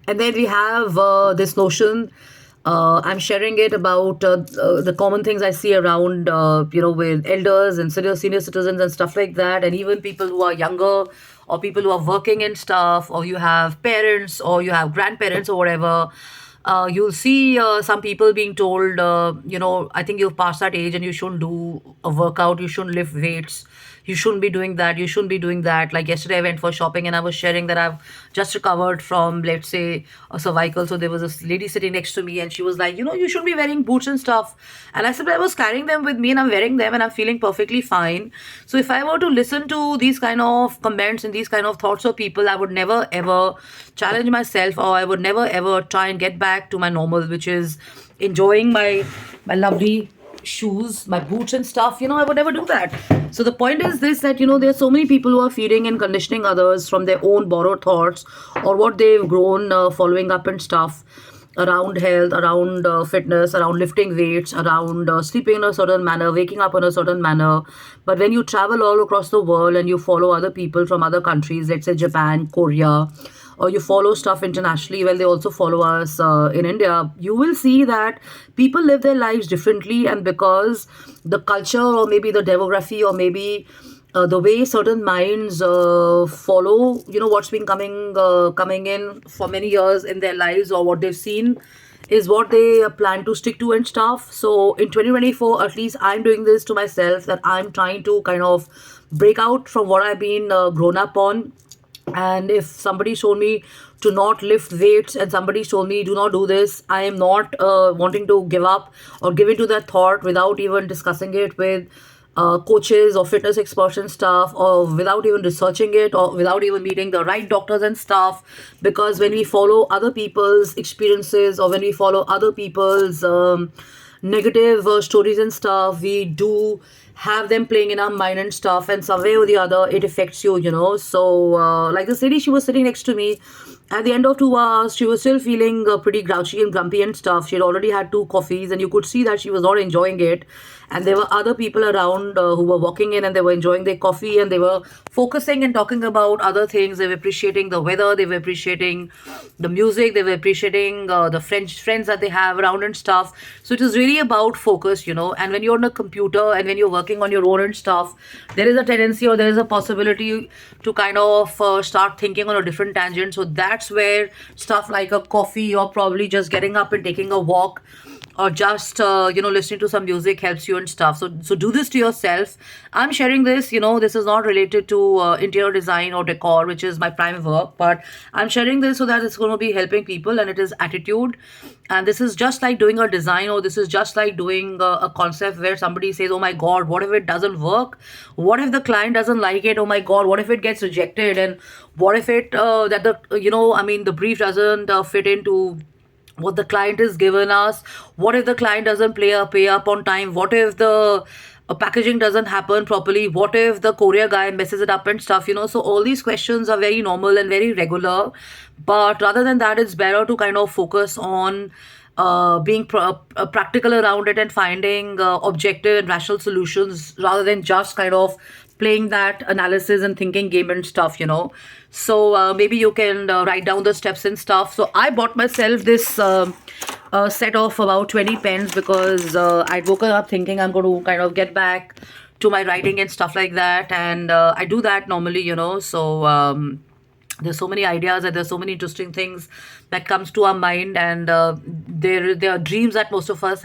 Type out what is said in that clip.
And then we have this notion. I'm sharing it about the common things I see around, with elders and senior citizens and stuff like that, and even people who are younger or people who are working and stuff, or you have parents or you have grandparents or whatever. You'll see some people being told, I think you've passed that age and you shouldn't do a workout, you shouldn't lift weights, you shouldn't be doing that, you shouldn't be doing that. Like yesterday, I went for shopping and I was sharing that I've just recovered from, let's say, a cervical. So there was this lady sitting next to me and she was like, you should be wearing boots and stuff. And I said, "But I was carrying them with me and I'm wearing them and I'm feeling perfectly fine." So if I were to listen to these kind of comments and these kind of thoughts of people, I would never ever challenge myself, or I would never ever try and get back to my normal, which is enjoying my lovely shoes, my boots and stuff. I would never do that. So the point is this, that there are so many people who are feeding and conditioning others from their own borrowed thoughts or what they've grown following up and stuff around health, around fitness, around lifting weights, around sleeping in a certain manner, waking up in a certain manner. But when you travel all across the world and you follow other people from other countries, let's say Japan, Korea, or you follow stuff internationally, well, they also follow us in India, you will see that people live their lives differently. And because the culture, or maybe the demography, or maybe the way certain minds follow, what's been coming in for many years in their lives, or what they've seen is what they plan to stick to and stuff. So in 2024, at least I'm doing this to myself, that I'm trying to kind of break out from what I've been grown up on. And if somebody told me to not lift weights and somebody told me do not do this, I am not wanting to give up or give into that thought without even discussing it with coaches or fitness experts and stuff, or without even researching it, or without even meeting the right doctors and stuff. Because when we follow other people's experiences, or when we follow other people's negative stories and stuff, we do have them playing in our mind and stuff, and some way or the other it affects you. So like this lady, she was sitting next to me. At the end of 2 hours, she was still feeling pretty grouchy and grumpy and stuff. She had already had 2 coffees, and you could see that she was not enjoying it. And there were other people around who were walking in, and they were enjoying their coffee, and they were focusing and talking about other things. They were appreciating the weather, they were appreciating the music, they were appreciating the friends that they have around and stuff. So it is really about focus. And when you're on a computer and when you're working on your own and stuff, there is a tendency, or there is a possibility to kind of start thinking on a different tangent. So that's where stuff like a coffee, or probably just getting up and taking a walk, or just listening to some music helps you and stuff. So do this to yourself. I'm sharing this. This is not related to interior design or decor, which is my prime work, but I'm sharing this so that it's going to be helping people, and it is attitude. And this is just like doing a design, or this is just like doing a concept where somebody says, "Oh my god, what if it doesn't work? What if the client doesn't like it? Oh my god, what if it gets rejected? And what if it that the the brief doesn't fit into what the client is given us? What if the client doesn't pay up on time? What if the packaging doesn't happen properly? What if the courier guy messes it up and stuff? So all these questions are very normal and very regular. But rather than that, it's better to kind of focus on being practical around it, and finding objective and rational solutions, rather than just kind of playing that analysis and thinking game and stuff. So maybe you can write down the steps and stuff. So I bought myself this set of about 20 pens, because I'd woken up thinking I'm going to kind of get back to my writing and stuff like that. And I do that normally. So there's so many ideas, and there's so many interesting things that comes to our mind. And there are dreams that most of us